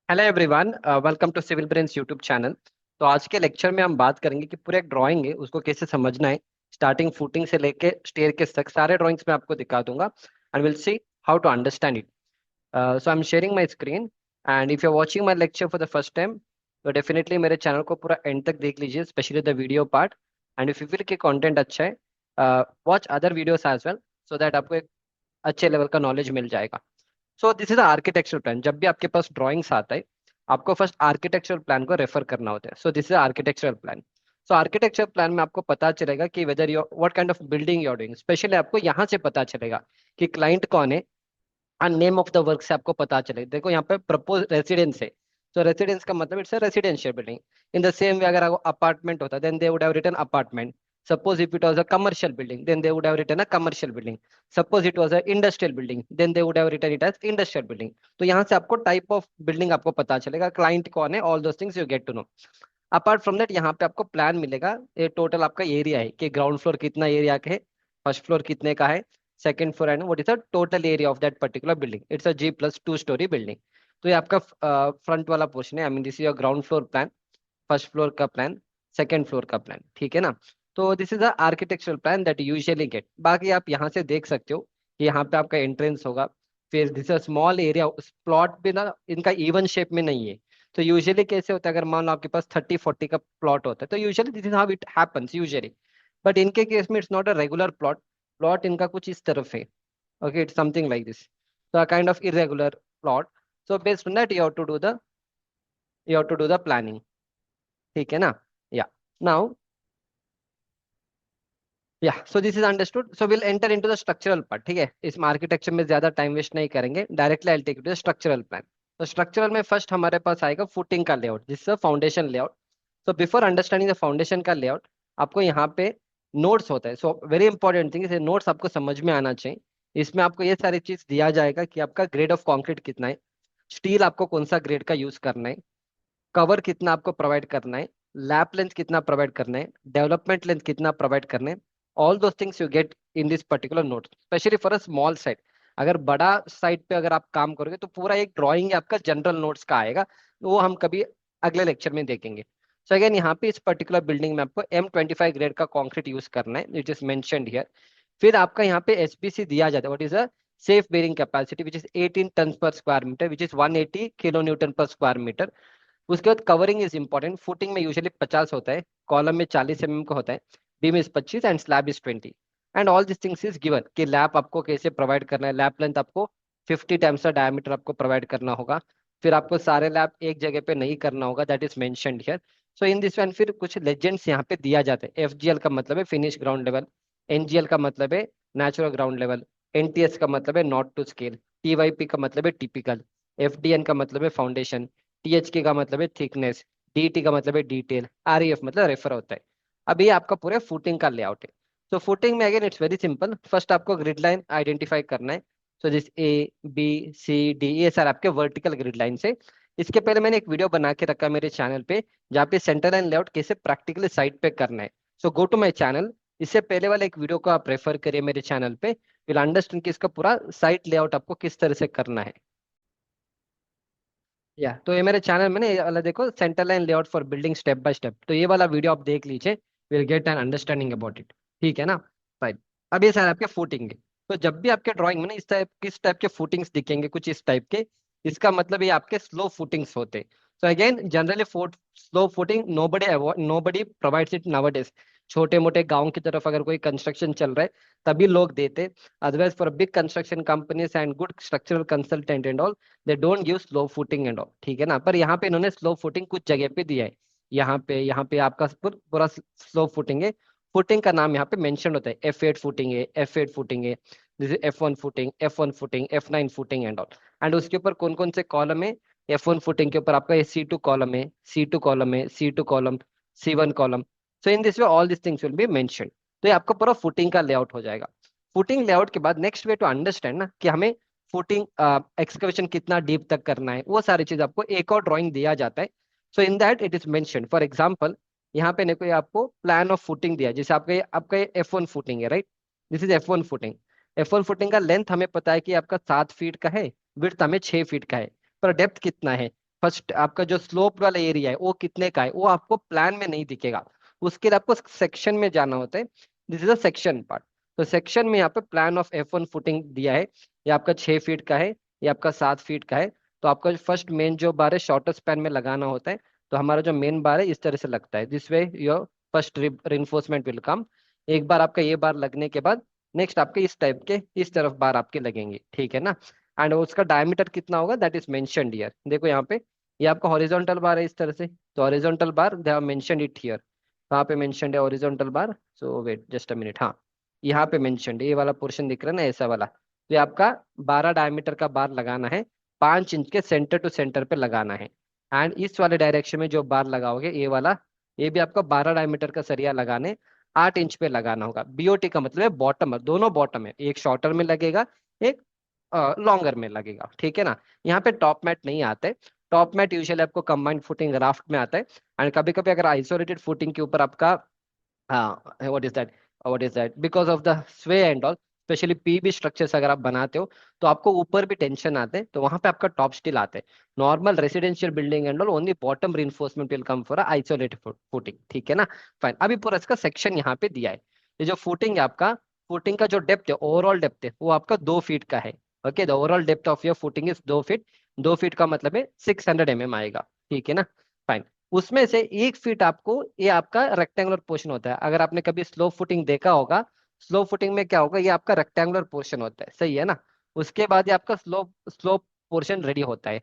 Hello everyone, welcome to Civil Brains YouTube channel. तो आज के लेक्चर में हम बात करेंगे कि पूरा एक ड्राइंग है उसको कैसे समझना है। स्टार्टिंग फुटिंग से लेके स्टेयरकेस तक सारे ड्राइंग्स में आपको दिखा दूंगा and will see how to understand it. So I am sharing my screen and if you are watching my lecture for the first time तो डेफिनेटली मेरे चैनल को पूरा एंड तक देख लीजिए, specially the video part. And if you feel कि content अच्छा है, watch other videos as well, so that आपको एक अच्छे लेवल का नॉलेज मिल जाएगा। So this is architectural plan. जब भी आपके पास ड्राइंग्स आता है, आपको फर्स्ट आर्किटेक्चरल प्लान को रेफर करना होता है। So this is architectural plan. So architectural plan में आपको पता चलेगा कि whether you what kind of building you are doing. Specially आपको यहाँ से पता चलेगा कि क्लाइंट कौन है और नेम ऑफ द वर्क से आपको पता चलेगा। देखो यहाँ पे प्रपोज रेसिडेंस है, तो रेसिडेंस का मतलब it's a residential building. In the same way अगर अपार्टमेंट होता then they would have written apartment. Suppose if it was a commercial building, then they would have written a commercial building. Suppose it was a industrial building, then they would have written it as industrial building. तो यहाँ से आपको type of building आपको पता चलेगा, client कौन है, all those things you get to know. Apart from that यहाँ पे आपको प्लान मिलेगा। ये टोटल आपका एरिया है कि ग्राउंड फ्लोर कितना एरिया का है, फर्स्ट फ्लोर कितने का है, second floor and what is the total area of that particular building. It's a G+2 storey building. तो ये आपका फ्रंट वाला पोर्शन है। I mean this is your ground floor plan, first floor का plan, second floor का plan, ठीक है ना। तो this is the architectural plan that usually get. बाकी आप यहाँ से देख सकते हो कि यहाँ पे आपका एंट्रेंस होगा। फिर this a small area, plot भी ना इनका इवन शेप में नहीं है। तो यूजुअली कैसे होता है, अगर मान लो आपके पास 30-40 का प्लॉट होता है तो usually this is how it happens usually. But इनके केस में it's not a regular plot. Plot इनका कुछ इस तरफ है। Okay, it's something like this. तो a kind of irregular plot. So based on that you have to do the planning, ठीक है ना। Yeah now, yeah so this is understood. So will enter into the structural part, ठीक है। इस architecture में ज्यादा time waste नहीं करेंगे, directly I take to the structural plan. तो स्ट्रक्चरल में फर्स्ट हमारे पास आएगा फुटिंग का लेआउट, जिससे foundation layout. So before understanding the foundation का लेआउट, आपको यहाँ पे नोट्स होता है। सो वेरी इंपॉर्टेंट थिंग, इसे नोट्स आपको समझ में आना चाहिए। इसमें आपको ये सारी चीज दिया जाएगा कि आपका ग्रेड ऑफ कॉन्क्रीट कितना है, स्टील आपको कौन सा ग्रेड का यूज करना है, कवर कितना आपको प्रोवाइड करना है, लैप लेंथ कितना प्रोवाइड करना है, डेवलपमेंट लेंथ कितना प्रोवाइड करना है। All those things you get in this particular note, specially for a small site. अगर बड़ा साइट पे अगर आप काम करोगे तो पूरा एक ड्राइंग आपका जनरल नोट्स का आएगा, वो हम कभी अगले लेक्चर में देखेंगे। सो अगेन यहाँ पे इस पर्टिकुलर बिल्डिंग में आपको M25 ग्रेड का कॉन्क्रीट यूज करना है, इट इज मेंशन्ड हियर। फिर आपका यहाँ पे SBC दिया जाता है, what is a safe bearing capacity, which is 18 ton per square metre, which is 180 kilo newton per square metre. उसके बाद कवरिंग इज इंपॉर्टेंट। फुटिंग में यूजुअली 50 होता है, कॉलम में 40 का होता है, beam is 25 and slab is 20। And all this things is given कि लैप आपको कैसे प्रोवाइड करना है। लैप लेंथ आपको 50 टाइम्स का डायमीटर आपको प्रोवाइड करना होगा। फिर आपको सारे लैप एक जगह पे नहीं करना होगा, that is mentioned here. So in this one फिर कुछ लेजेंड्स यहाँ पे दिया जाता है। FGL का मतलब है फिनिश ग्राउंड लेवल, NGL का मतलब है नेचुरल ग्राउंड लेवल, NTS का मतलब है नॉट टू स्केल, TYP का मतलब है टिपिकल, FDN का मतलब है फाउंडेशन, THK का मतलब है थिकनेस, DT का मतलब है डिटेल, REF मतलब रेफर होता है। अब ये आपका पूरे फुटिंग का लेआउट है। तो फुटिंग में again it's very simple. First आपको ग्रिड लाइन आइडेंटिफाई करना है। So this A B C D, ये सर आपके वर्टिकल ग्रिड लाइन से। इसके पहले मैंने एक वीडियो बना के रखा है मेरे चैनल पे, जहाँ पे सेंटर लाइन लेआउट कैसे प्रैक्टिकली साइट पे करना है। सो गो टू माई चैनल, इससे पहले वाले एक वीडियो को आप रेफर करिए मेरे चैनल पे, विल अंडरस्टैंड कि इसका पूरा साइट लेआउट आपको किस तरह से करना है। या तो ये मेरे चैनल में ना, ये वाला देखो, centre line layout for building step by step, तो ये वाला वीडियो आप देख लीजिए, will get an understanding about it, ठीक है ना। फाइन। अब ये सारे आपके फुटिंग है। तो जब भी आपके ड्राइंग में ना इस टाइप किस टाइप के फुटिंग्स दिखेंगे, कुछ इस टाइप के, इसका मतलब ये आपके स्लो फुटिंग्स होते। So again generally slope footing nobody provides it nowadays. छोटे मोटे गांव की तरफ अगर कोई कंस्ट्रक्शन चल रहा है तभी लोग देते। Otherwise for big construction companies and good structural consultant and all, they don't give slow footing and all, ठीक है ना। पर यहाँ पे इन्होंने स्लो फुटिंग कुछ जगह पे दिया है। यहाँ पे आपका पूरा स्लो फुटिंग है। फुटिंग का नाम यहाँ पे मेंशन होता है, F8 फुटिंग है, F8 फुटिंग है, this is F1 footing, F1 footing, F9 footing and all. And उसके ऊपर कौन कौन से कॉलम है। F1 फुटिंग के ऊपर आपका ये C2 कॉलम है, C2 कॉलम है, C2 column, C1 column. So in this way all this things will be mention. तो ये आपका पूरा फुटिंग का लेआउट हो जाएगा। फुटिंग लेआउट के बाद नेक्स्ट वे टू अंडरस्टैंड ना कि हमें फुटिंग एक्सकवेशन कितना डीप तक करना है, वो सारी चीज आपको एक और ड्राइंग दिया जाता है। So in that it is mention, for example यहाँ पे देखो, ये आपको प्लान ऑफ फुटिंग दिया है। जैसे आपका ये F1 फुटिंग है, right. This is F1 footing. F1 footing का लेंथ हमें पता है कि आपका 7 फीट का है, विड्थ हमें 6 फीट का है, पर डेप्थ कितना है। फर्स्ट आपका जो स्लोप वाला एरिया है वो कितने का है वो आपको प्लान में नहीं दिखेगा, उसके लिए आपको सेक्शन में जाना होता है। This is a section part. तो सेक्शन में यहाँ पे प्लान ऑफ F1 फुटिंग दिया है, ये आपका 6 फीट का है, ये आपका 7 फीट का है। तो आपका फर्स्ट मेन जो बार है शॉर्टर स्पैन में लगाना होता है। तो हमारा जो मेन बार है इस तरह से लगता है, this way your first reinforcement will come. एक बार आपका ये बार लगने के बाद नेक्स्ट आपके इस टाइप के इस तरफ बार आपके लगेंगे, ठीक है ना। एंड उसका डायमीटर कितना होगा दैट इज मेंशनड हियर, देखो यहाँ पे ये आपका हॉरिजॉन्टल बार है इस तरह से। तो horizontal bar they have mentioned it here, कहाँ पे मेंशनड है horizontal bar, so wait just a minute, हाँ यहाँ पे मेंशनड है, ये वाला पोर्शन दिख रहा है ना ऐसा वाला। तो ये आपका 12 डायमीटर का बार लगाना है, 5 इंच के सेंटर टू सेंटर पे लगाना है। एंड इस वाले डायरेक्शन में जो बार लगाओगे ये वाला, ये भी आपका 12 डायमीटर का सरिया लगाने 8 इंच पे लगाना होगा। बीओटी का मतलब है बॉटम, दोनों बॉटम है, एक शॉर्टर में लगेगा एक लॉन्गर में लगेगा, ठीक है ना। यहाँ पे टॉप मैट नहीं आते, टॉप मैट यूजुअली आपको कंबाइंड फुटिंग राफ्ट में आता है। एंड कभी कभी अगर आइसोलेटेड फुटिंग के ऊपर आपका, हाँ what is that because of the sway and all, specially PB structures अगर आप बनाते हो तो आपको ऊपर भी टेंशन आते हैं, तो वहां पे आपका टॉप स्टिल आते हैं। Normal residential building and all only bottom reinforcement will come for isolated footing, ठीक है ना। फाइन, अभी पूरा इसका सेक्शन यहाँ पे दिया है। ये जो फुटिंग है आपका, फुटिंग का जो डेप्थ है ओवरऑल डेप्थ है वो आपका 2 फीट का है। Okay, the overall depth of your footing is 2 feet. 2 feet का मतलब है 600 mm आएगा, ठीक है ना। फाइन, उसमें से 1 फीट आपको, ये आपका रेक्टेंगुलर पोर्शन होता है। अगर आपने कभी स्लो फुटिंग देखा होगा, स्लो फुटिंग में क्या होगा, ये आपका रेक्टेंगुलर पोर्शन होता है, सही है ना। उसके बाद ये आपका स्लोप स्लोप पोर्शन रेडी होता है।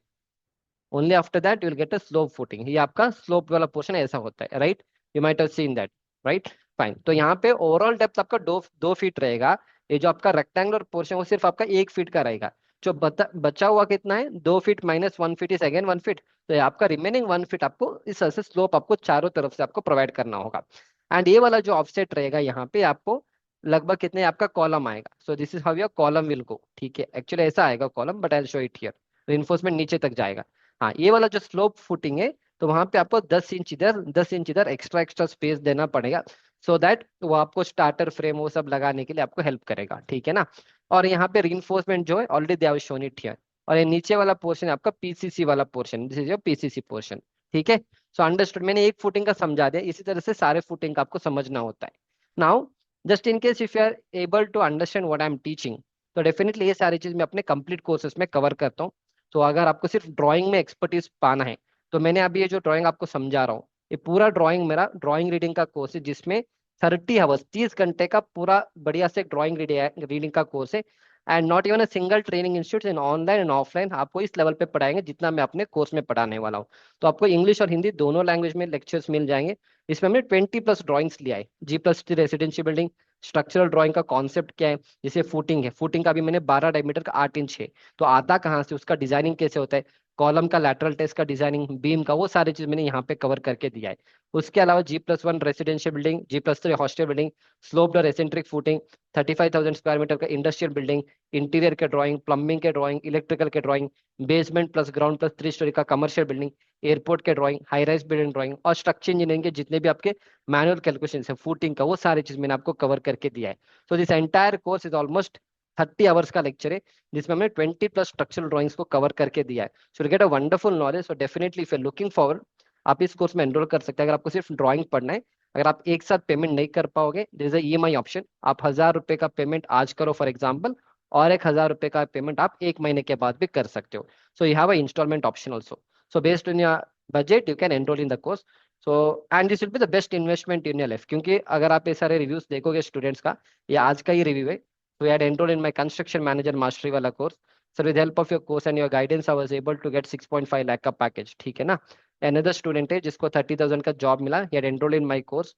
Only after that you will get a slope footing, ये आपका स्लोप वाला पोर्शन ऐसा होता है, right. You might have seen that, right. Fine, तो यहाँ पे ओवरऑल डेप्थ आपका 2 फीट रहेगा। ये जो आपका रेक्टेंगुलर पोर्शन वो सिर्फ आपका 1 फीट का रहेगा। जो बचा हुआ कितना है, 2 feet minus 1 feet is again 1 feet. तो ये आपका रिमेनिंग 1 फीट आपको इस तरह से स्लोप आपको चारों तरफ से आपको प्रोवाइड करना होगा। एंड ये वाला जो ऑफसेट रहेगा यहाँ पे आपको लगभग कितने आपका कॉलम आएगा। So this is how your column will go, ठीक है। एक्चुअली ऐसा आएगा column, but I will show it here. Reinforcement नीचे तक जाएगा। हाँ, ये वाला जो स्लोप फुटिंग है, तो वहां पे आपको 10 इंच इधर 10 इंच इधर एक्स्ट्रा एक्स्ट्रा स्पेस देना पड़ेगा, सो दैट वो आपको स्टार्टर फ्रेम वो सब लगाने के लिए आपको हेल्प करेगा, ठीक है ना। और यहाँ पे रीइंफोर्समेंट जो है already they have shown it here. और ये नीचे वाला पोर्शन आपका पीसीसी वाला portion, this is your PCC portion, ठीक है। सो अंडरस्टूड, मैंने एक फुटिंग का समझा दिया, इसी तरह से सारे फुटिंग का आपको समझना होता है। Now just in case if you are able to understand what I am teaching, तो डेफिनेटली ये सारी चीज मैं अपने कंप्लीट कोर्सेज में कवर करता हूँ। तो अगर आपको सिर्फ ड्राइंग में एक्सपर्टीज पाना है, तो मैंने अभी ये जो ड्राइंग आपको समझा रहा हूँ, ये पूरा ड्राइंग मेरा ड्राइंग रीडिंग का कोर्स है, जिसमें 30 आवर्स 30 घंटे का पूरा बढ़िया से ड्राइंग रीडिंग का कोर्स है। And not even a single training institute in online and offline आपको इस लेवल पे पढ़ाएंगे जितना मैं अपने कोर्स में पढ़ाने वाला हूँ। तो आपको इंग्लिश और हिंदी दोनों लैंग्वेज में लेक्चर्स मिल जाएंगे। इसमें हमने 20+ ड्राइंग्स लिया है, G+3 residential building, structural drawing का कॉन्सेप्ट क्या है, जैसे फुटिंग है, फुटिंग का भी मैंने 12 डायमीटर का 8 इंच है, तो आता कहाँ से, उसका डिजाइनिंग कैसे होता है, कॉलम का लैटरल टेस्ट का डिजाइनिंग, बीम का, वो सारी चीज मैंने यहाँ पे कवर करके दिया है। उसके अलावा G+1 residential building, G+3 hostel building, sloped और एसेंट्रिक फुटिंग, 35,000 स्क्वायर मीटर का इंडस्ट्रियल बिल्डिंग, इंटीरियर के ड्राइंग, प्लम्बिंग के ड्राइंग, इलेक्ट्रिकल के drawing, basement plus ground plus 3 story का कमर्शियल बिल्डिंग, एयरपोर्ट के drawing, high rise building drawing, और structure engineering के जितने भी आपके मैनुअल कैलकुलेशन है फुटिंग का, वो सारी चीज मैंने आपको कवर करके दिया है। So this entire course is almost 30 hours का लेक्चर है, जिसमें हमने 20+ स्ट्रक्चरल ड्राइंग्स को कवर करके दिया है। सो get a wonderful knowledge. So definitely if you looking forward, आप इस कोर्स में एनरोल कर सकते हैं। अगर आपको सिर्फ ड्राइंग पढ़ना है, अगर आप एक साथ पेमेंट नहीं कर पाओगे, देयर इज EMI ऑप्शन। आप 1,000 रुपए का पेमेंट आज करो फॉर एग्जाम्पल, और 1,000 रुपए का पेमेंट आप 1 महीने के बाद भी कर सकते हो। So you have a instalment option also. So based on your budget you can enrol in the course. So and this will be the best investment in your life, क्योंकि अगर आप ये सारे रिव्यूज देखोगे स्टूडेंट्स का, ये आज का ही रिव्यू है। So we had enrolled in my construction manager mastery वाला course. So with help of your course and your guidance, I was able to get 6.5 lakh का पैकेज, ठीक है ना। Another student है जिसको 30,000 का जॉब मिला, he had enrolled in my course,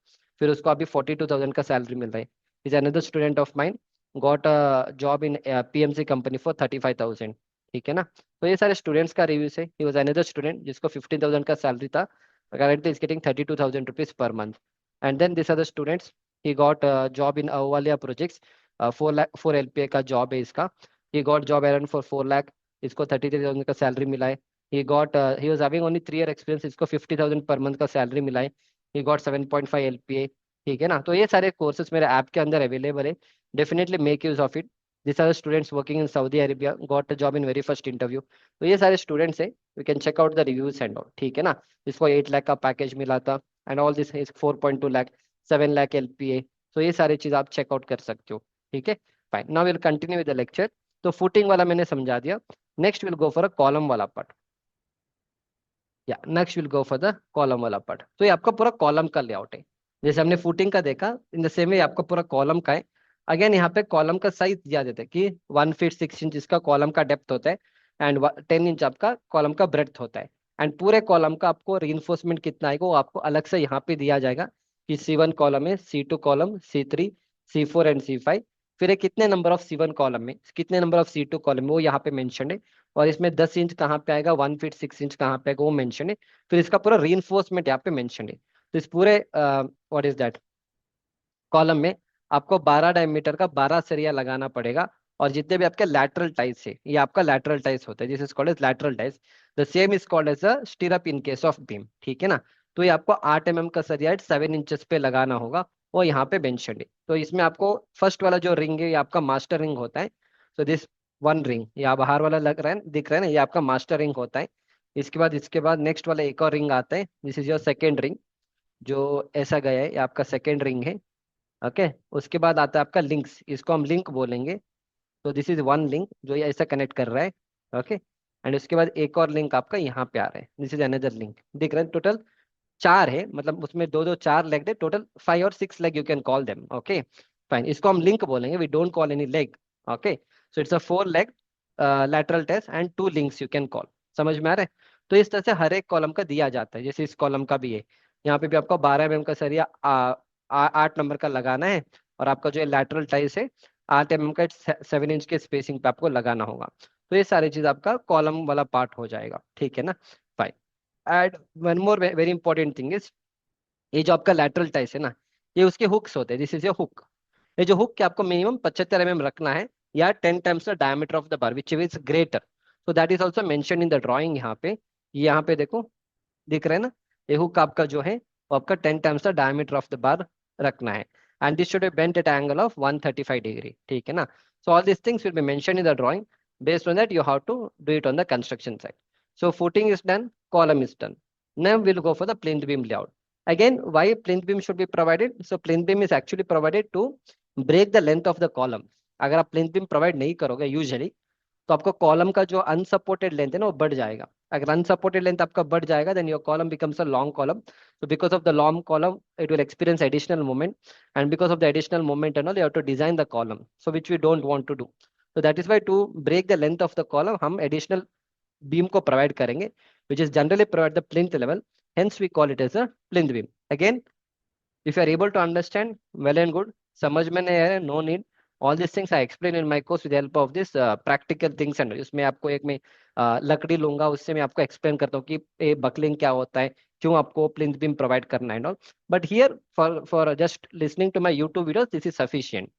फिर उसको अभी 42,000 का सैलरी मिल रहा है। Is another student of mine got a job in PMC company for 35,000, ठीक है ना। तो ये सारे स्टूडेंट्स का रिव्यूज है। He was another student जिसको 15,000 का सैलरी था, currently is getting 32,000 rupees per month. And then these other students, he got a job in Ahluwalia projects, 4 LPA का जॉब है इसका। He got job around for 4 lakh, इसको 33,000 का salary मिला है। He was having only 3 year experience, इसको 50,000 per month का salary मिला है। ही गॉट 7.5 LPA, ठीक है ना। तो ये सारे कोर्सेज मेरे ऐप के अंदर अवेलेबल है, definitely make use of it. This are students working in Saudi Arabia, got a job in very first interview. तो ये सारे स्टूडेंट्स है, we can check out the reviews and all, ठीक है ना। इसको 8 लाख का पैकेज मिला था, and all this is 4.2 lakh, 7 lakh LPA। तो ये सारी चीज आप चेकआउट कर सकते हो, ठीक है। Fine, now will continue with the lecture. तो फुटिंग वाला मैंने समझा दिया। Next will go for a column वाला पार्ट। या next will go for the column वाला पार्ट। तो ये आपका पूरा कॉलम का लेआउट है, जैसे हमने फुटिंग का देखा, इन द सेम वे आपका पूरा कॉलम का है। अगेन यहाँ पे कॉलम का साइज दिया देता है कि 1 फीट 6 इंच इसका कॉलम का डेप्थ होता है, एंड 10 इंच आपका कॉलम का ब्रेड्थ होता है। एंड पूरे कॉलम का आपको रीइंफोर्समेंट कितना आएगा वो आपको अलग से यहाँ पे दिया जाएगा कि C1 कॉलम है, C2 column, C3, C4 and C5। फिर ये कितने नंबर ऑफ C1 कॉलम में, कितने नंबर ऑफ C2 कॉलम में, वो यहाँ पे मेंशन है। और इसमें 10 इंच कहाँ पे आएगा, 1 फीट 6 इंच कहाँ पे आएगा, वो मेंशन है। फिर इसका पूरा रीइंफोर्समेंट यहाँ पे मेंशन है। तो इस पूरे व्हाट इज दैट कॉलम में आपको 12 डायमीटर का 12 सरिया लगाना पड़ेगा। और जितने भी आपके लैटरल टाइस है, ये आपका लैटरल टाइस होता है, this is called as lateral ties. The same is called as a stirrup in case of beam, ठीक है ना। तो ये आपको 8 mm का सरिया 7 इंचेस पे लगाना होगा, वो यहाँ पे मेंशन है। तो इसमें आपको फर्स्ट वाला जो रिंग है ये आपका मास्टर रिंग होता है। तो दिस वन रिंग, ये बाहर वाला लग रहा है, दिख रहा है ना, ये आपका मास्टर रिंग होता है। इसके बाद नेक्स्ट वाला एक और रिंग आता है, this is your second ring, जो ऐसा गया है, ये आपका सेकेंड रिंग है। ओके, उसके बाद आता है आपका लिंक्स, इसको हम लिंक बोलेंगे। तो दिस इज वन लिंक जो ये ऐसा कनेक्ट कर रहा है। ओके, एंड उसके बाद एक और लिंक आपका यहाँ पे आ रहा है, दिस इज अनदर लिंक, दिख रहा है। टोटल 4 है, मतलब उसमें दो दो 4 लेग है, टोटल 5 और 6 leg you can call them. Okay fine, इसको हम लिंक बोलेंगे, we don't call any leg. Okay, so it's a 4 leg lateral test and 2 links you can call. समझ में आ रहा है। तो इस तरह से हर एक कॉलम का दिया जाता है, जैसे इस कॉलम का भी है। यहाँ पे भी आपको 12 mm का सरिया 8 नंबर का लगाना है, और आपका जो लैटरल टाइस है 8 mm का 7 इंच के स्पेसिंग पे आपको लगाना होगा। तो ये सारी चीज आपका कॉलम वाला पार्ट हो जाएगा, ठीक है ना। Fine, and one more very important thing is, ये जो आपका लैटरल टाइस है ना, ये उसके हुक्स होते हैं, दिस इज ए हुक। ये जो हुक के आपको मिनिमम 75 mm रखना है, या 10 times the diameter of the bar which is greater. तो that is also mention in the drawing. यहाँ पे देखो, दिख रहा है ना, ये हुक आपका जो है वो आपका 10 times the diameter of the bar रखना है। And this should be bent at angle of 135 degree, ठीक है ना। So all this things will be mention in the drawing, based on that you have to do it on the construction site. So footing is done, column is done. Now we'll go for the plinth beam layout. Again, why plinth beam should be provided? So plinth beam is actually provided to break the length of the column. अगर आप plinth beam provide नहीं करोगे usually, तो आपको column का जो unsupported length है ना वो बढ़ जाएगा। अगर अनसपोर्टेड लेंथ आपका बढ़ जाएगा, then your column becomes a long column. So because of the long column, it will experience additional moment, and because of the additional moment and all, you have to design the column, so which we don't want to do. So that is why to break the length of the column, हम additional beam को provide करेंगे, which is generally provide the plinth level, hence we call it as a plinth beam. Again, if you are able to understand, well and good. समझ में नहीं आया, no need. All these things I explain in my course with the help of this practical things, and इसमें आपको एक मैं लकड़ी लूंगा, उससे मैं आपको एक्सप्लेन करता हूँ कि ये बकलिंग क्या होता है, क्यों आपको प्लिंथ बीम प्रोवाइड करना है, all. But here for just listening to my YouTube videos this is sufficient.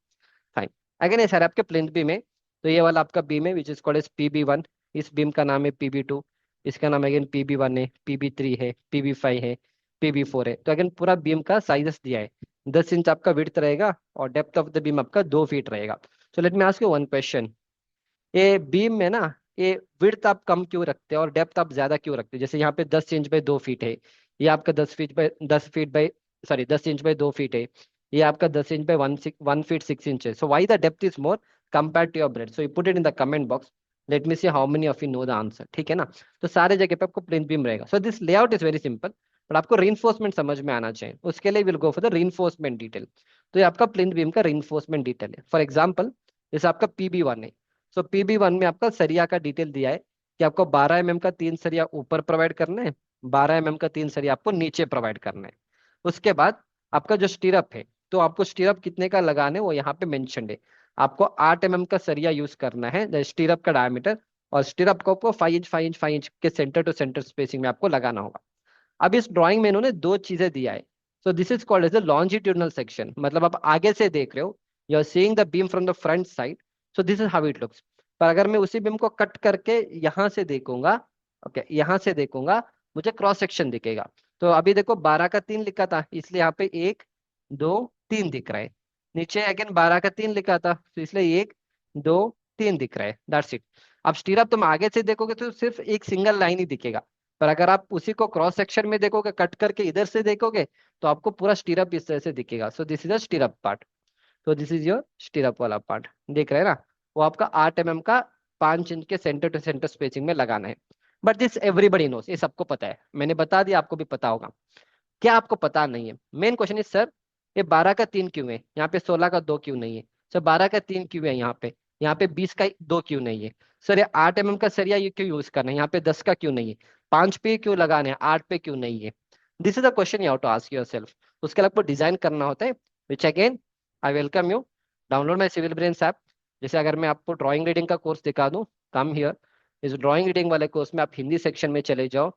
Fine, again ये सारे आपके प्लिंथ बीम है। तो ये वाला आपका बीम है which is called as PB1। इस बीम का नाम है PB2। इसका नाम अगेन PB1 है, PB3 है, PB5 है, PB4 है। तो अगेन पूरा बीम का साइजेस दिया है। 10 इंच आपका विड्थ रहेगा, और डेप्थ ऑफ द बीम आपका 2 फीट रहेगा। So let me ask you one question, ये बीम में ना, ये विड्थ आप कम क्यों रखते हैं और डेप्थ आप ज्यादा क्यों रखते हैं? जैसे यहाँ पे 10 इंच बाई 2 फीट है, ये आपका 10 इंच बाई 2 फीट है, ये आपका 10 इंच बाई 1 फीट 6 इंच है। So why the depth is more compare to your breadth? So you put it in the comment box, let me see how many of you know the answer, ठीक है ना। तो सारे जगह पे आपको plinth beam रहेगा। So this layout is very simple, but आपको रीइंफोर्समेंट समझ में आना चाहिए, उसके लिए will go for the reinforcement detail. तो ये आपका प्लिंथ बीम का रीइंफोर्समेंट डिटेल है। फॉर एग्जाम्पल, जैसे आपका PB1 है, सो PB1 में आपका सरिया का डिटेल दिया है कि आपको 12 mm का 3 सरिया ऊपर प्रोवाइड करना है, 12 mm का 3 सरिया आपको नीचे प्रोवाइड करना है। उसके बाद आपका जो स्टीरअप है, तो आपको स्टीरअप कितने का लगाना है वो यहाँ पे मेंशन है। आपको 8 mm का सरिया यूज करना है स्टीरअप का डायमीटर, और स्टीरअप को आपको 5 इंच के सेंटर टू सेंटर स्पेसिंग में आपको लगाना होगा। अब इस ड्राइंग में इन्होंने दो चीजें दिया है। So this is called as a longitudinal section, मतलब आप आगे से देख रहे हो, you are seeing the beam from the front side, so this is how it looks. पर अगर मैं उसी बीम को कट करके यहाँ से देखूंगा, ओके यहाँ से देखूंगा, मुझे क्रॉस सेक्शन दिखेगा। तो अभी देखो 12 का 3 लिखा था, इसलिए यहाँ पे 1 2 3 दिख रहा है। नीचे अगेन 12 का 3 लिखा था, तो इसलिए 1 दो, तीन दिख रहा है, दैट्स इट। अब स्टीरअप तुम आगे से देखोगे तो सिर्फ एक सिंगल लाइन ही दिखेगा, पर अगर आप उसी को क्रॉस सेक्शन में देखोगे, कट करके इधर से देखोगे, तो आपको पूरा स्टीरअप इस तरह से दिखेगा। सो दिस इज अ स्टीरअप पार्ट। तो दिस इज योर स्टीरअप वाला पार्ट, देख रहे हैं ना। वो आपका 8 mm का 5 इंच के सेंटर टू सेंटर स्पेसिंग में लगाना है। बट दिस एवरीबडी नोस, ये सबको पता है, मैंने बता दिया, आपको भी पता होगा। क्या आपको पता नहीं है? मेन क्वेश्चन इज सर, ये 12 का 3 क्यों है, यहाँ पे 16 का 2 क्यों नहीं है? सर 12 का 3 क्यों है यहाँ पे 20 का 2 क्यों नहीं है? सर ये 8 mm का सरिया ये क्यों यूज करना है, यहाँ पे 10 का क्यों नहीं है? 5 पे क्यों लगाना है, 8 पे क्यों नहीं है? This is the question you have to ask yourself. उसके लिए आपको डिजाइन करना होता है, which again I welcome you, download my Civil Brains app. जैसे अगर मैं आपको ड्राइंग रीडिंग का कोर्स दिखा दूं, कम हियर, इस ड्राइंग रीडिंग वाले कोर्स में आप हिंदी सेक्शन में चले जाओ।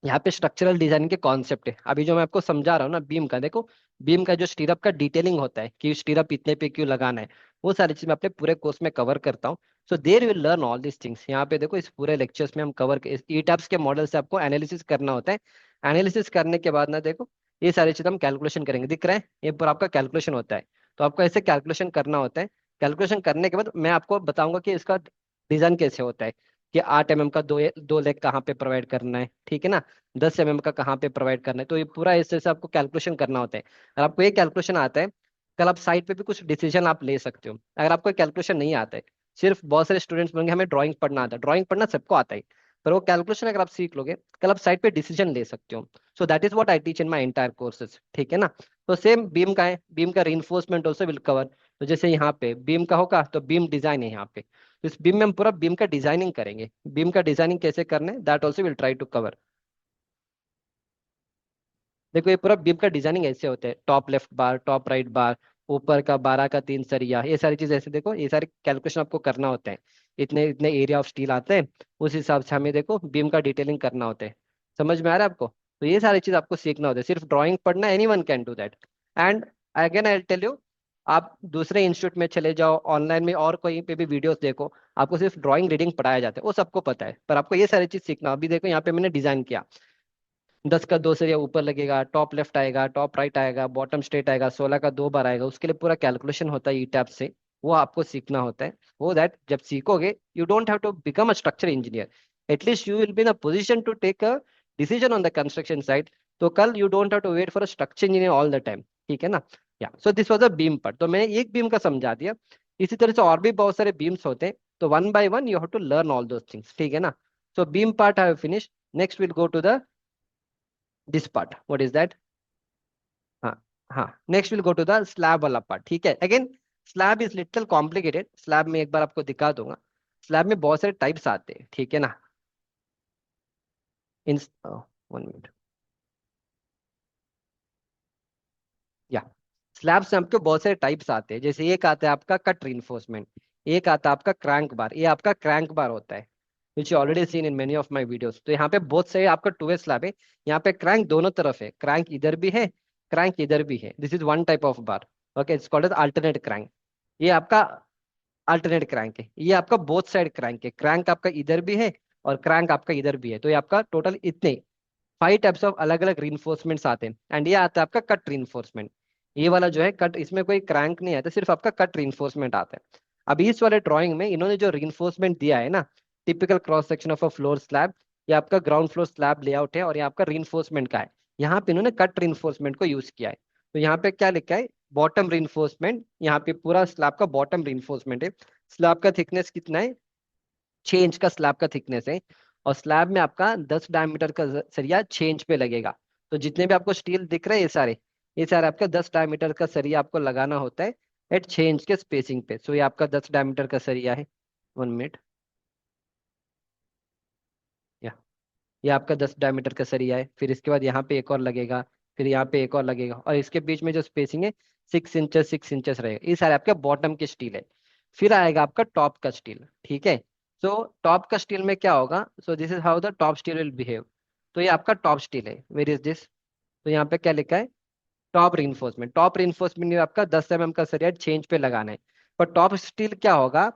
यहाँ पे स्ट्रक्चरल डिजाइनिंग के कॉन्सेप्ट है, अभी जो मैं आपको समझा रहा हूँ ना बीम का, देखो बीम का जो स्टीरअप का डिटेलिंग होता है कि स्टीरअप इतने पे क्यों लगाना है, वो सारी चीज मैं अपने पूरे कोर्स में कवर करता हूँ। So there will learn all this things. यहाँ पे देखो इस पूरे लेक्चर्स में हम कवर, ई टैप्स के मॉडल से आपको एनालिसिस करना होता है। एनालिसिस करने के बाद ना देखो, ये सारी चीज हम कैलकुलेशन करेंगे, दिख रहा है ये पूरा आपका कैलकुलेशन होता है। तो आपको ऐसे कैलकुलेशन करना होता है। कैलकुलेशन करने के बाद मैं आपको बताऊंगा कि इसका डिजाइन कैसे होता है, कि 8 mm का दो लेग कहाँ पे प्रोवाइड करना है, ठीक है ना, 10 mm का कहाँ पे प्रोवाइड करना है। तो ये पूरा इस तरह से आपको कैलकुलेशन करना होता है। अगर आपको ये कैलकुलेशन आता है, कल आप साइड पे भी कुछ डिसीजन आप ले सकते हो। अगर आपको कैलकुलेशन नहीं आता है, सिर्फ बहुत सारे स्टूडेंट्स बोलेंगे हमें ड्राइंग पढ़ना आता है, ड्राइंग पढ़ना सबको आता है, पर वो कैलकुलेशन अगर आप सीख लोगे, कल आप साइड पे डिसीजन ले सकते हो। सो that is what I teach in my entire courses, ठीक है ना। तो सेम बीम का है, बीम का रीइंफोर्समेंट ऑल्सो विल कवर। तो जैसे यहाँ पे बीम का होगा तो बीम डिजाइन है यहाँ पे, तो इस बीम में हम पूरा बीम का डिजाइनिंग करेंगे। बीम का डिजाइनिंग कैसे करना है, that also will try to cover. देखो ये पूरा बीम का डिजाइनिंग ऐसे होते हैं, top left bar, top right bar, ऊपर का 12 का 3 सरिया, ये सारी चीज ऐसे देखो, ये सारे कैलकुलेशन आपको करना होते हैं। इतने इतने एरिया ऑफ स्टील आते हैं, उस हिसाब से हमें देखो बीम का डिटेलिंग करना होता है। समझ में आ रहा है आपको? तो ये सारी चीज आपको सीखना होता है, सिर्फ ड्राइंग पढ़ना, anyone can do that. And again I tell you, आप दूसरे इंस्टीट्यूट में चले जाओ, ऑनलाइन में और कहीं पे भी वीडियोस देखो, आपको सिर्फ ड्राइंग रीडिंग पढ़ाया जाता है, वो सबको पता है, पर आपको ये सारी चीज सीखना। अभी देखो यहाँ पे मैंने डिजाइन किया, 10 का 2 सरिया ऊपर लगेगा, टॉप लेफ्ट आएगा, टॉप राइट आएगा, बॉटम स्ट्रेट आएगा, 16 का 2 बार आएगा, उसके लिए पूरा कैलकुलेशन होता है ई टैप से, वो आपको सीखना होता है। वो दैट जब सीखोगे, you don't have to become a structure engineer, at least you will be in a position to take a decision on the construction site. तो कल you don't have to wait for a structure engineer all the time, ठीक है ना। या so this was a beam part, तो मैंने एक beam का समझा दिया। इसी तरह से और भी बहुत सारे बीम्स होते हैं, तो one by one you have to learn all those things, ठीक है ना। So beam part I have finish. Next will go to the this part, what is that? हाँ, हाँ, next will go to the slab वाला part, ठीक है। Again slab is little complicated, slab में एक बार आपको दिखा दूंगा। स्लैब में बहुत सारे टाइप्स आते हैं, ठीक है ना। इन 1 मिनट, या स्लैब से आपको बहुत सारे टाइप्स आते हैं, जैसे एक आता है आपका कट रीइंफोर्समेंट, एक आता है आपका क्रैंक बार, ये आपका क्रैंक बार होता है, which you already seen in many of my videos. तो यहाँ पे बहुत सारे आपका टू वे स्लैब है, यहाँ पे क्रैंक दोनों तरफ है, क्रैंक इधर भी है, क्रैंक इधर भी है, this is one type of bar. Okay, it's called as alternate crank. ये आपका अल्टरनेट क्रैंक है, ये आपका बोथ साइड क्रैंक है, क्रैंक आपका इधर भी है और क्रैंक आपका इधर भी है। तो ये आपका टोटल इतने 5 टाइप्स ऑफ अलग अलग रीइंफोर्समेंट्स आते हैं। एंड ये आता है आपका कट रीइंफोर्समेंट, ये वाला जो है कट, इसमें कोई क्रैंक नहीं आता, सिर्फ आपका कट रीइंफोर्समेंट आता है। अब इस वाले ड्राइंग में इन्होंने जो रीइंफोर्समेंट दिया है ना, typical cross section of a floor slab, ये आपका ग्राउंड फ्लोर स्लैब लेआउट है और ये आपका रीइंफोर्समेंट का है। यहाँ पे इन्होंने कट रीइंफोर्समेंट को यूज किया है। तो यहाँ पे क्या लिखा है, बॉटम रीइंफोर्समेंट, यहाँ पे पूरा स्लैब का बॉटम रीइंफोर्समेंट है। स्लैब का थिकनेस कितना है, 6 इंच का स्लैब का थिकनेस है, और स्लैब में आपका 10 डायमीटर का सरिया 6 इंच पे लगेगा। तो जितने भी आपको स्टील दिख रहे हैं, ये सारे आपका 10 डायमीटर का सरिया आपको लगाना होता है एट 6 इंच के स्पेसिंग पे। सो ये आपका 10 डायमीटर का सरिया है। 1 मिनट, या ये आपका 10 डायमीटर का सरिया है, फिर इसके बाद यहाँ पे एक और लगेगा, फिर यहाँ पे एक और लगेगा, और इसके बीच में जो स्पेसिंग है 6 इंचेस 6 इंचेस रहेगा। ये सारे आपके बॉटम के स्टील है। फिर आएगा आपका टॉप का स्टील, ठीक है। सो टॉप का स्टील में क्या होगा, सो this is how the top steel will behave. तो ये आपका टॉप स्टील है, वेर इज दिस? तो यहाँ पे क्या लिखा है, टॉप रीइंफोर्समेंट। टॉप रीइंफोर्समेंट में आपका 10 mm का सरिया चेंज पे लगाना है। पर टॉप स्टील क्या होगा,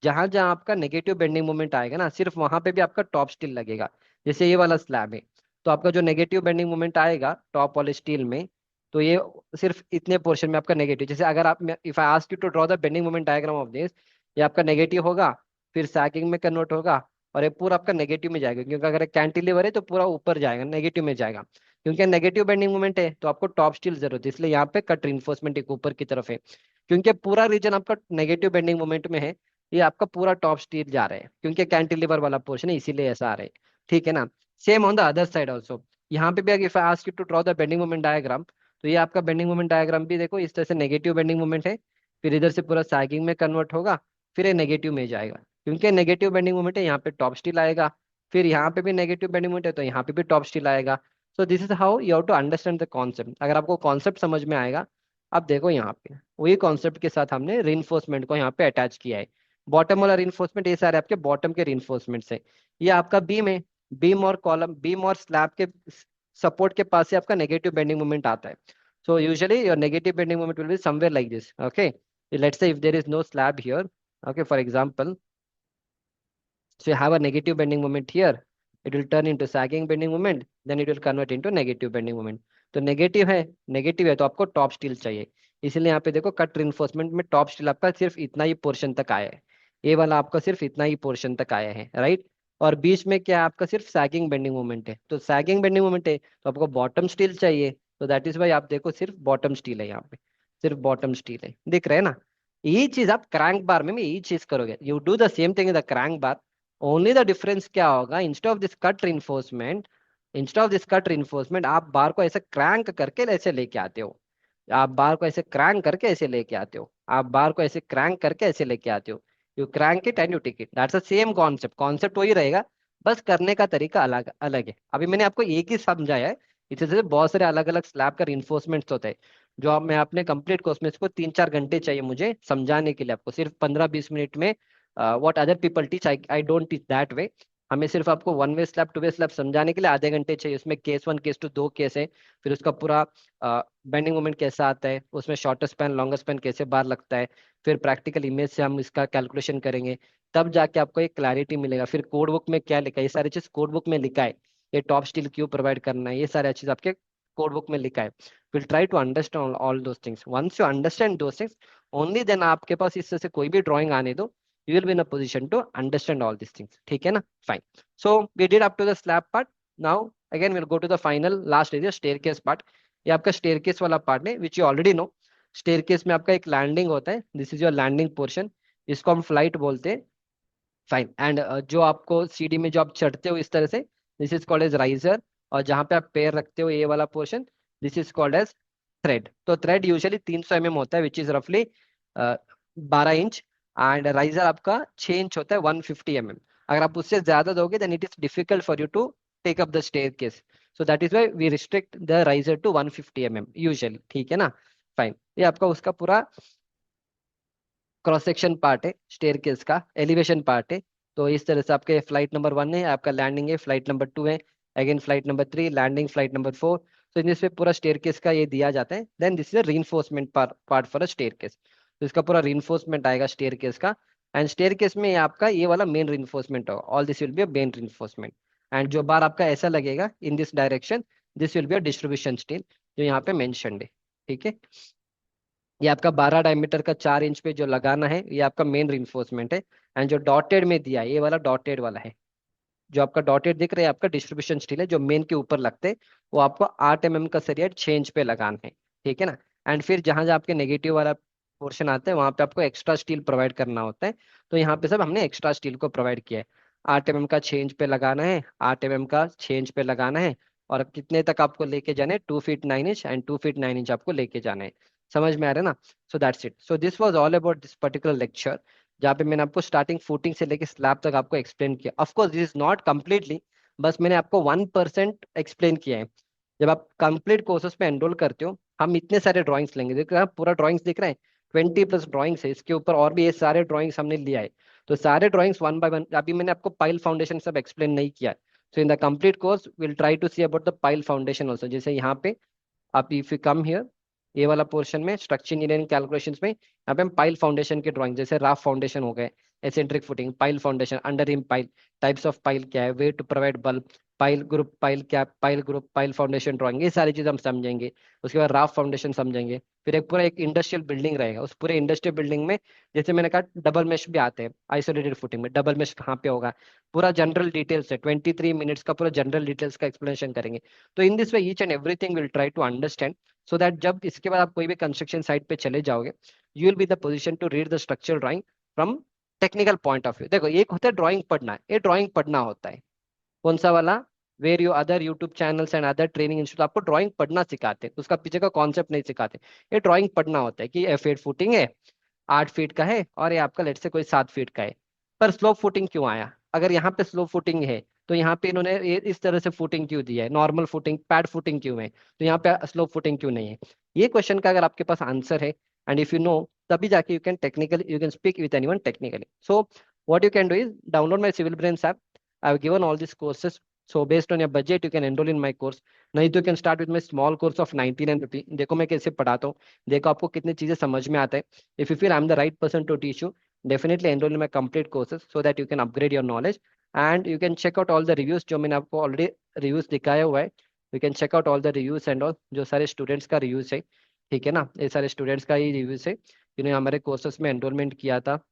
जहां जहां आपका नेगेटिव बेंडिंग मोमेंट आएगा ना, सिर्फ वहां पे भी आपका टॉप स्टील लगेगा। जैसे ये वाला स्लैब है, तो आपका जो नेगेटिव बेंडिंग मोमेंट आएगा टॉप वाले स्टील में, तो ये सिर्फ इतने पोर्शन में आपका नेगेटिव, जैसे अगर आप, if I ask you to draw the bending moment diagram of this, ये आपका नेगेटिव होगा, फिर सैगिंग में कन्वर्ट होगा, और ये पूरा आपका नेगेटिव में जाएगा, क्योंकि अगर कैंटिलीवर है तो पूरा ऊपर जाएगा, नेगेटिव में जाएगा। क्योंकि नेगेटिव बेंडिंग मोमेंट है तो आपको टॉप स्टील जरूरत है, इसलिए यहाँ पे कट रिइंफोर्समेंट एक ऊपर की तरफ है। क्योंकि पूरा रीजन आपका नेगेटिव बेंडिंग मोमेंट में है, ये आपका पूरा टॉप स्टील जा रहा है, क्योंकि कैंटिलीवर वाला पोर्शन है, इसीलिए ऐसा आ रहा है। ठीक है ना। Same on the other side also, यहाँ पे भी अगर if I ask you to draw the bending moment diagram, तो ये आपका बेंडिंग मोमेंट डायग्राम भी देखो इस तरह से नेगेटिव बेंडिंग मोमेंट है, फिर इधर से पूरा सैगिंग में कन्वर्ट होगा, फिर ये नेगेटिव में जाएगा, क्योंकि नेगेटिव बेंडिंग मोमेंट है, यहाँ पे टॉप स्टील आएगा, फिर यहाँ पे भी नेगेटिव बेंडिंग मोमेंट है तो यहाँ पे भी टॉप स्टील आएगा। So this is how you have to understand the concept. अगर आपको कॉन्सेप्ट समझ में आएगा, अब देखो यहाँ पे वही कॉन्सेप्ट के साथ हमने रिइंफोर्समेंट को यहाँ पे अटैच किया है। बॉटम वाला रिइंफोर्समेंट, ये सारे आपके बॉटम के रिइंफोर्समेंट है। ये आपका बीम है, बीम और कॉलम, बीम और स्लैब के सपोर्ट के पास से आपका नेगेटिव बेंडिंग मोमेंट आता है। So usually your negative bending moment will be somewhere like this. Okay. Let's say if there is no slab here. Okay. For example, so you have a negative bending moment here. It will turn into sagging bending moment. Then it will convert into negative bending moment. तो negative है तो आपको top steel चाहिए। इसलिए यहाँ पे देखो cut reinforcement में टॉप स्टील आपका सिर्फ इतना ही पोर्शन तक आया है, ये वाला आपका सिर्फ इतना ही पोर्शन तक आया है, राइट। और बीच में क्या है आपका, सिर्फ सैगिंग बेंडिंग मोमेंट है, तो सैगिंग बेंडिंग मोमेंट है तो आपको बॉटम स्टील चाहिए। तो दैट इज वाई आप देखो सिर्फ बॉटम स्टील है यहाँ पे, सिर्फ बॉटम स्टील है, दिख रहे हैं ना। यही चीज आप क्रैंक बार में भी यही चीज करोगे, you do the same thing in the crank bar. Only the difference क्या होगा, instead of this cut reinforcement आप बार को ऐसे क्रैंक करके ऐसे लेके आते हो, आप बार को ऐसे क्रैंक करके ऐसे लेके आते हो, आप बार को ऐसे क्रैंक करके ऐसे लेके आते हो। You crank it and you tick it, that's the same concept, concept वही रहेगा, बस करने का तरीका अलग अलग है। अभी मैंने आपको एक ही समझाया है, इसी से बहुत सारे अलग अलग स्लैब का रिइंफोर्समेंट्स होते हैं, जो आप मैं अपने कंप्लीट कोर्स में इसको 3-4 घंटे चाहिए मुझे समझाने के लिए, आपको सिर्फ 15-20 मिनट में what other people teach, I don't teach that way. हमें सिर्फ आपको one way slab, two way slab समझाने के लिए आधे घंटे चाहिए, उसमें केस 1 केस 2 दो केस है, फिर उसका पूरा बेंडिंग मोमेंट कैसा आता है, उसमें शॉर्टर स्पैन लॉन्गर स्पैन कैसे बार लगता है, फिर प्रैक्टिकल इमेज से हम इसका कैलकुलेशन करेंगे, तब जाके आपको एक क्लैरिटी मिलेगा। फिर कोड बुक में क्या लिखा है, ये सारी चीज कोड बुक में लिखा है, ये टॉप स्टील क्यों प्रोवाइड करना है, ये सारी चीज आपके कोड बुक में लिखा है। Will try to understand all those things, once you understand those things only then आपके पास इससे से कोई भी ड्राइंग आने दो, you will be in a position to understand all this things. ठीक है ना, fine. So we did up to the slab part, now again will go to the final last area, staircase part. ये आपका staircase वाला part है which you already know. Staircase में आपका एक लैंडिंग होता है, this is your landing portion, इसको हम फ्लाइट बोलते हैं, फाइन। एंड जो आपको सीढ़ी में जो आप चढ़ते हो इस तरह से, this is called as riser, और जहाँ पे आप पैर रखते हो ये वाला portion, this is called as thread. तो थ्रेड यूजुअली 300 mm होता है, विच इज रफली 12 इंच, एंड राइजर आपका 6 इंच होता है, 150 mm। अगर आप उससे ज्यादा दोगे then it is difficult for you to take up the staircase, so that is why we restrict the riser to 150 mm usually. ठीक है ना, फाइन। ये आपका उसका पूरा क्रॉस सेक्शन पार्ट है, स्टेयरकेस का एलिवेशन पार्ट है। तो इस तरह से आपके फ्लाइट नंबर 1 है, आपका लैंडिंग है, फ्लाइट नंबर 2 है, again flight number 3 landing, flight number 4। तो इन पे पूरा स्टेयरकेस का ये दिया जाता है। Then this is reinforcement part for a staircase, तो इसका पूरा रीइंफोर्समेंट आएगा स्टेयरकेस का। एंड स्टेयरकेस में आपका ये वाला मेन रीइंफोर्समेंट होगा, all this will be a main reinforcement. And जो बार आपका ऐसा लगेगा in this direction, this will be a distribution steel, जो यहाँ पे मेंशन्ड है। ठीक है, ये आपका 12 डायमीटर का 4 इंच पे जो लगाना है, ये आपका मेन रिइंफोर्समेंट है। एंड जो डॉटेड में दिया है, ये वाला डॉटेड वाला है, जो आपका डॉटेड दिख रहा है आपका डिस्ट्रीब्यूशन स्टील है, जो मेन के ऊपर लगते हैं, वो आपको 8 mm का सरिया 6 इंच पे लगाना है। ठीक है ना। एंड फिर जहां जहाँ आपके नेगेटिव वाला पोर्शन आता है, वहां पे आपको एक्स्ट्रा स्टील प्रोवाइड करना होता है। तो यहाँ पे सब हमने एक्स्ट्रा स्टील को प्रोवाइड किया है। 8 mm का 6 इंच पे लगाना है, 8 mm का 6 इंच पे लगाना है, और कितने तक आपको लेके जाना है, 2 feet 9 inch, and 2 feet 9 inch आपको लेके जाना है। समझ में आ रहा है ना। सो that's it, so this was all about this particular lecture, जहाँ पे मैंने आपको स्टार्टिंग फुटिंग से लेके स्लैब तक आपको एक्सप्लेन किया। Of course this is not completely, बस मैंने आपको 1% एक्सप्लेन किया है। जब आप कंप्लीट कोर्सेज पे एनरोल करते हो, हम इतने सारे ड्राइंग्स लेंगे, देख रहे हैं पूरा ड्राइंग्स दिख रहा है, 20+ ड्राइंग्स है इसके ऊपर, और भी ये सारे ड्राइंग्स हमने लिया है। तो सारे ड्राइंग्स वन बाय वन, अभी मैंने आपको पाइल फाउंडेशन सब एक्सप्लेन नहीं किया। So in the complete course will try to see about the pile foundation also, जैसे यहाँ पे आप इफ यू कम हियर, ये वाला पोर्शन में स्ट्रक्चर इंजीनियरिंग कैलकुलेशंस में, यहाँ पे हम पाइल फाउंडेशन के ड्राइंग, जैसे राफ फाउंडेशन हो गए, eccentric footing, pile foundation, under ream pile, types of pile क्या है, way to provide bulb, pile group, pile cap, pile group, pile foundation drawing, ये सारी चीज हम समझेंगे। उसके बाद राफ फाउंडेशन समझेंगे, फिर एक पूरा एक इंडस्ट्रियल बिल्डिंग रहेगा, उस पूरे इंडस्ट्रियल बिल्डिंग में जैसे मैंने कहा डबल मेश भी आते हैं आइसोलेटेड फुटिंग में, डबल मेश कहाँ पे होगा, पूरा जनरल डिटेल्स है, 23 मिनट्स का पूरा जनरल डिटेल्स का एक्सप्लेनेशन करेंगे। तो in this way each and everything will try to understand, so that जब इसके बाद आप कोई भी कंस्ट्रक्शन साइट पे चले जाओगे, you will be the position to read the structural drawing from technical point of view. देखो एक होता है ड्राइंग पढ़ना, ये ड्राइंग पढ़ना होता है, कौन सा वाला, where you other YouTube channels and other training institute आपको ड्राइंग पढ़ना सिखाते हैं, उसका पीछे का कॉन्सेप्ट नहीं सिखाते। ये ड्राइंग पढ़ना होता है कि F8 फुटिंग है, 8 फीट का है, और ये आपका लेट से कोई 7 फीट का है, पर स्लोप फुटिंग क्यों आया, अगर यहाँ पे स्लोप फुटिंग है तो यहाँ पे इन्होंने ये इस तरह से फुटिंग क्यों दिया है, नॉर्मल फुटिंग पैड फुटिंग क्यों है, तो यहाँ पे स्लोप फुटिंग क्यों नहीं है। ये क्वेश्चन का अगर आपके पास आंसर है एंड इफ यू नो, तभी जाके you can speak with anyone technically. So what you can do is download my Civil Brains app, I have given all this courses, so based on your budget you can enroll in my course, नहीं तो you can start with my small course of 99 रुपी। देखो मैं कैसे पढ़ाता हूँ, देखो आपको कितनी चीजें समझ में आता है। If you feel I am the right person to teach you, definitely enroll in my complete courses so that you can upgrade your knowledge and you can check out all the reviews, जो मैंने आपको already reviews दिखाया हुआ है, you can check out all the reviews and all, जो सारे students का reviews है, ठीक है ना, ये सारे स्टूडेंट्स का ही रिव्यूज है जिन्होंने हमारे कोर्सेज में एनरोलमेंट किया था,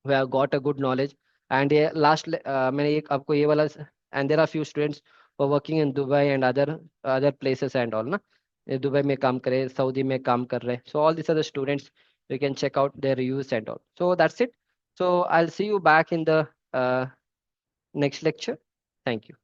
we have got a good knowledge. And ये लास्ट मैंने एक आपको ये वाला, and there are few students working in Dubai and other other places and all ना, ये दुबई में काम कर रहे, सऊदी में काम कर रहे, so all this are the students, you can check out their reviews and all. So that's it, so I'll see you back in the next lecture. Thank you.